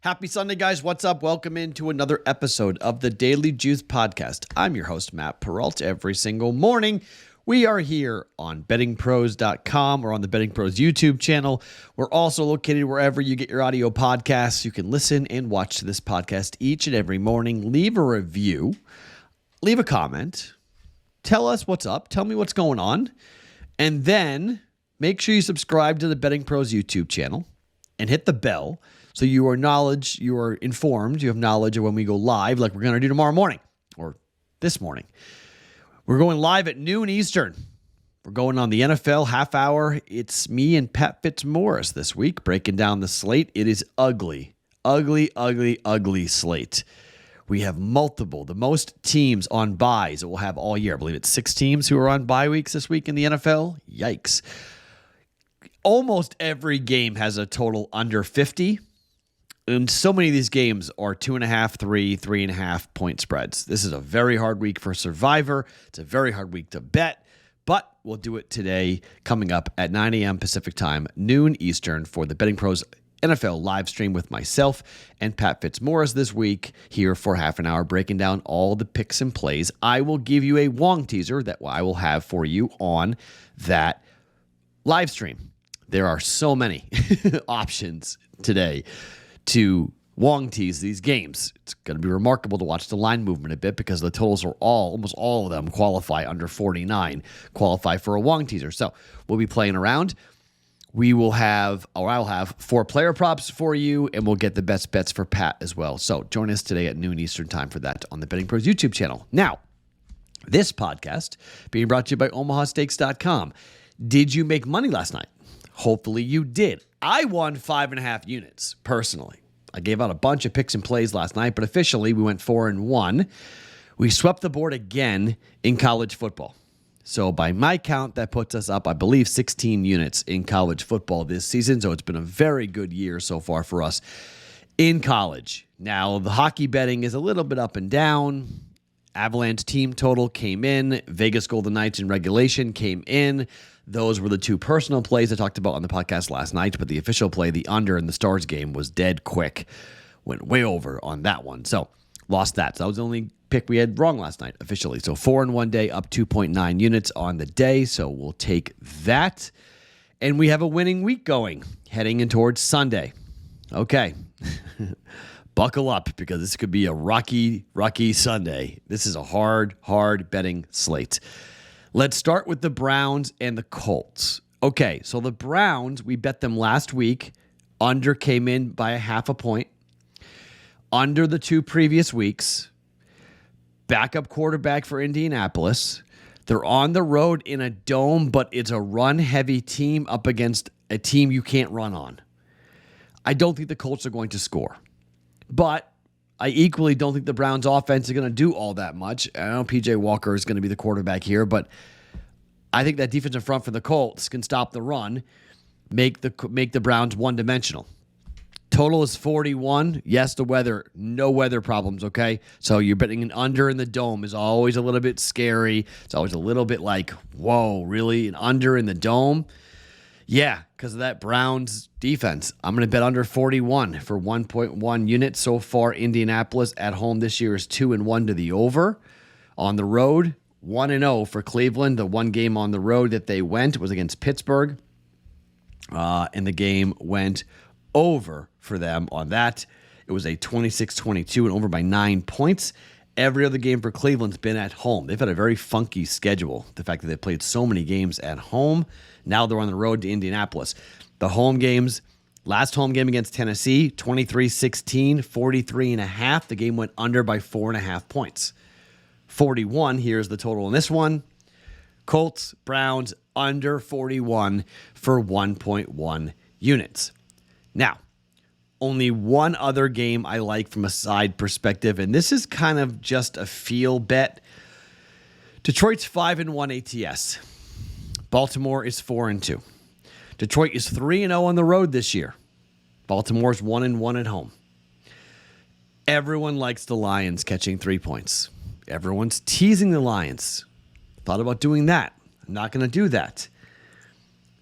Happy Sunday, guys. What's up? Welcome into another episode of the Daily Juice Podcast. I'm your host, Matt Perrault. Every single morning, we are here on BettingPros.com or on the BettingPros YouTube channel. We're also located wherever you get your audio podcasts. You can listen and watch this podcast each and every morning. Leave a review. Leave a comment. Tell us what's up. Tell me what's going on. And then make sure you subscribe to the BettingPros YouTube channel and hit the bell so you are informed, you have knowledge of when we go live, like we're going to do tomorrow morning or this morning. We're going live at noon Eastern. We're going on the NFL half hour. It's me and Pat Fitzmaurice this week breaking down the slate. It is ugly slate. We have the most teams on buys that we'll have all year. I believe it's 6 teams who are on bye weeks this week in the NFL. Yikes. Almost every game has a total under 50. And so many of these games are 2.5, 3.5 point spreads. This is a very hard week for Survivor. It's a very hard week to bet, but we'll do it today coming up at 9 a.m. Pacific time, noon Eastern for the Betting Pros NFL live stream with myself and Pat Fitzmaurice this week here for half an hour breaking down all the picks and plays. I will give you a Wong teaser that I will have for you on that live stream. There are so many options today to Wong tease these games. It's going to be remarkable to watch the line movement a bit because the totals are almost all of them qualify under 49, qualify for a Wong teaser. So we'll be playing around. I'll have 4 player props for you, and we'll get the best bets for Pat as well. So join us today at noon Eastern time for that on the Betting Pros YouTube channel. Now, this podcast being brought to you by OmahaSteaks.com. Did you make money last night? Hopefully you did. I won 5.5 units personally. I gave out a bunch of picks and plays last night, but officially we went 4-1. We swept the board again in college football. So by my count, that puts us up, I believe, 16 units in college football this season. So it's been a very good year so far for us in college. Now, the hockey betting is a little bit up and down. Avalanche team total came in. Vegas Golden Knights in regulation came in. Those were the 2 personal plays I talked about on the podcast last night, but the official play, the under in the Stars game, was dead quick. Went way over on that one. So lost that. So that was the only pick we had wrong last night officially. So 4 in one day, up 2.9 units on the day. So we'll take that. And we have a winning week going, heading in towards Sunday. Okay. Buckle up because this could be a rocky Sunday. This is a hard betting slate. Let's start with the Browns and the Colts. Okay, so the Browns, we bet them last week. Under came in by 0.5 point. Under the 2 previous weeks. Backup quarterback for Indianapolis. They're on the road in a dome, but it's a run-heavy team up against a team you can't run on. I don't think the Colts are going to score. But I equally don't think the Browns offense is going to do all that much. I know P.J. Walker is going to be the quarterback here, but I think that defensive front for the Colts can stop the run, make the Browns one-dimensional. Total is 41. Yes, the weather, no weather problems, okay? So you're betting an under in the dome is always a little bit scary. It's always a little bit like, whoa, really? An under in the dome? Yeah, because of that Browns defense. I'm going to bet under 41 for 1.1 units. So far, Indianapolis at home this year is 2-1 to the over. On the road, 1-0 for Cleveland. The one game on the road that they went was against Pittsburgh. And the game went over for them on that. It was a 26-22 and over by 9 points. Every other game for Cleveland's been at home. They've had a very funky schedule. The fact that they've played so many games at home. Now they're on the road to Indianapolis. The home games, last home game against Tennessee, 23-16, 43.5. The game went under by 4.5 points. 41, here's the total in this one. Colts, Browns, under 41 for 1.1 units. Now, only one other game I like from a side perspective, and this is kind of just a feel bet. Detroit's 5-1 ATS. Baltimore is 4-2. Detroit is 3-0 on the road this year. Baltimore's 1-1 at home. Everyone likes the Lions catching 3 points. Everyone's teasing the Lions. Thought about doing that. I'm not going to do that.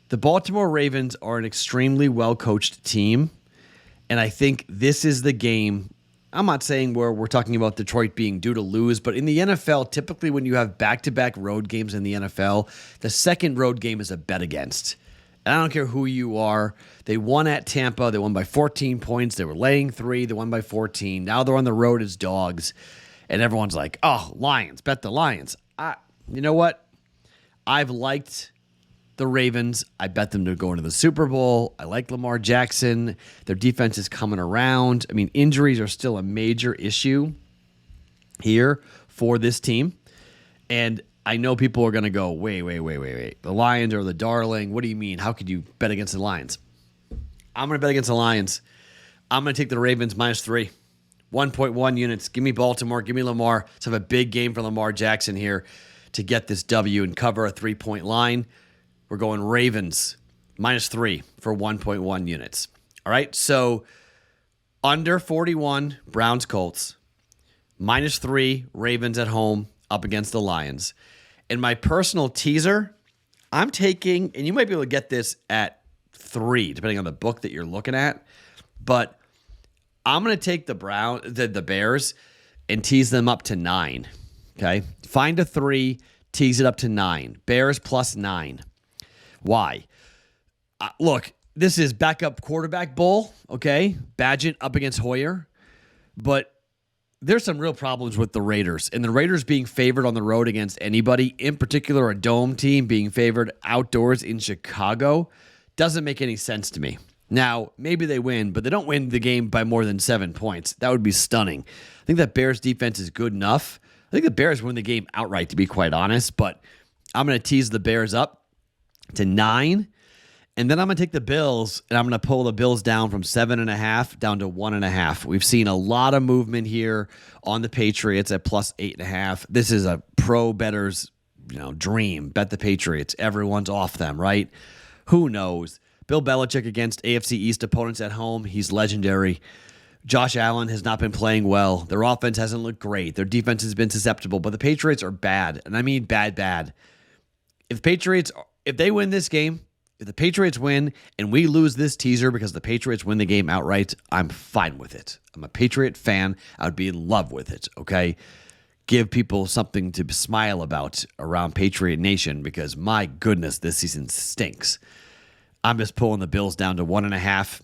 The Baltimore Ravens are an extremely well-coached team, And I think this is the game. I'm not saying where we're talking about Detroit being due to lose, but in the NFL, typically when you have back-to-back road games in the NFL, the second road game is a bet against. And I don't care who you are. They won at Tampa. They won by 14 points. They were laying 3. They won by 14. Now they're on the road as dogs. And everyone's like, oh, Lions, bet the Lions. You know what? I've liked the Ravens. I bet them to go into the Super Bowl. I like Lamar Jackson. Their defense is coming around. I mean, injuries are still a major issue here for this team. And I know people are going to go, wait. The Lions are the darling. What do you mean? How could you bet against the Lions? I'm going to bet against the Lions. I'm going to take the Ravens -3. 1.1 units. Give me Baltimore. Give me Lamar. Let's have a big game for Lamar Jackson here to get this W and cover a 3-point line. We're going Ravens -3 for 1.1 units. All right, so under 41, Browns Colts. -3, Ravens at home up against the Lions. And my personal teaser, I'm taking, and you might be able to get this at 3, depending on the book that you're looking at, but I'm going to take the Bears and tease them up to 9. Okay, find a 3, tease it up to 9. Bears +9. Why? Look, this is backup quarterback bowl. Okay, Badgett up against Hoyer, but there's some real problems with the Raiders, and the Raiders being favored on the road against anybody, in particular a dome team being favored outdoors in Chicago, doesn't make any sense to me. Now, maybe they win, but they don't win the game by more than 7 points. That would be stunning. I think that Bears defense is good enough. I think the Bears win the game outright, to be quite honest, but I'm going to tease the Bears up to 9. And then I'm going to take the Bills, and I'm going to pull the Bills down from 7.5 down to 1.5. We've seen a lot of movement here on the Patriots at +8.5. This is a pro bettor's, dream. Bet the Patriots. Everyone's off them, right? Who knows? Bill Belichick against AFC East opponents at home. He's legendary. Josh Allen has not been playing well. Their offense hasn't looked great. Their defense has been susceptible, but the Patriots are bad, and I mean bad. If they win this game, if the Patriots win and we lose this teaser because the Patriots win the game outright, I'm fine with it. I'm a Patriot fan. I would be in love with it, okay? Give people something to smile about around Patriot Nation because, my goodness, this season stinks. I'm just pulling the Bills down to 1.5,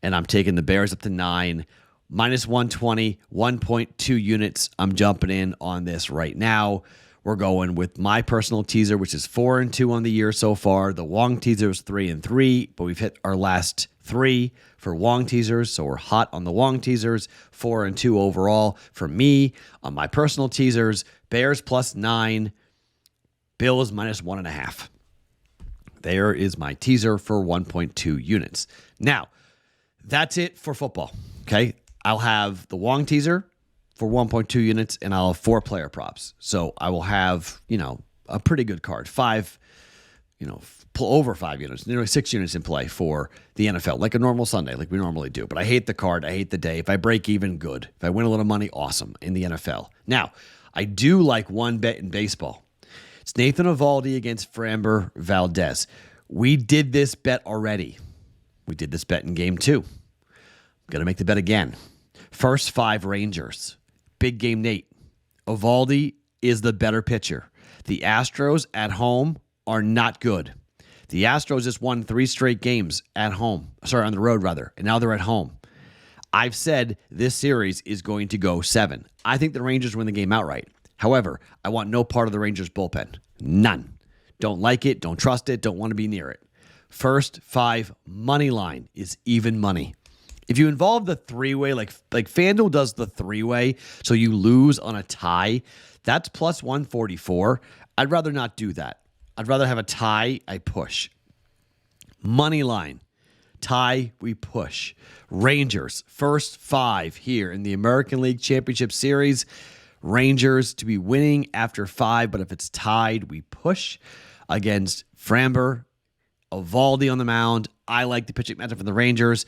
and I'm taking the Bears up to 9. -120, 1.2 units. I'm jumping in on this right now. We're going with my personal teaser, which is 4-2 on the year so far. The Wong teaser is 3-3, but we've hit our last 3 for Wong teasers, so we're hot on the Wong teasers. 4-2 overall for me on my personal teasers. Bears +9, Bills -1.5. There is my teaser for 1.2 units. Now, that's it for football. Okay, I'll have the Wong teaser for 1.2 units, and I'll have 4 player props. So I will have, a pretty good card. 5, over 5 units, nearly 6 units in play for the NFL, like a normal Sunday, like we normally do. But I hate the card. I hate the day. If I break even, good. If I win a little money, awesome in the NFL. Now, I do like one bet in baseball. It's Nathan Eovaldi against Framber Valdez. We did this bet already. We did this bet in game 2. I'm going to make the bet again. First 5 Rangers. Big game Nate. Eovaldi is the better pitcher. The Astros at home are not good. The Astros just won 3 straight games on the road rather, and now they're at home. I've said this series is going to go 7. I think the Rangers win the game outright. However, I want no part of the Rangers bullpen. None. Don't like it, don't trust it, don't want to be near it. First 5 money line is even money. If you involve the 3-way, like FanDuel does the 3-way, so you lose on a tie, that's +144. I'd rather not do that. I'd rather have a tie, I push. Money line, tie, we push. Rangers, first 5 here in the American League Championship Series. Rangers to be winning after 5, but if it's tied, we push against Framber. Eovaldi on the mound. I like the pitching matchup for the Rangers.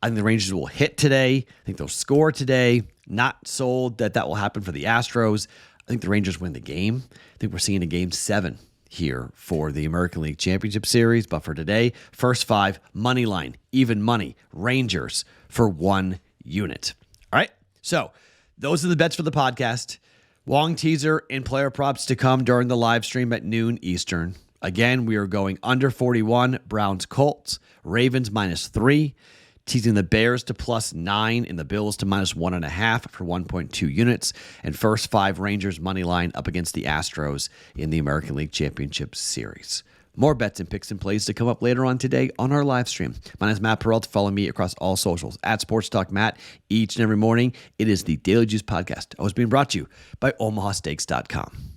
I think the Rangers will hit today. I think they'll score today. Not sold that will happen for the Astros. I think the Rangers win the game. I think we're seeing a game 7 here for the American League Championship Series. But for today, first 5, money line, even money. Rangers, for 1 unit. All right. So those are the bets for the podcast. Long teaser and player props to come during the live stream at noon Eastern. Again, we are going under 41, Browns Colts, Ravens -3, teasing the Bears to +9 and the Bills to -1.5 for 1.2 units, and first 5 Rangers money line up against the Astros in the American League Championship Series. More bets and picks and plays to come up later on today on our live stream. My name is Matt Perrault. Follow me across all socials at Sports Talk Matt each and every morning. It is the Daily Juice Podcast. Always being brought to you by OmahaSteaks.com.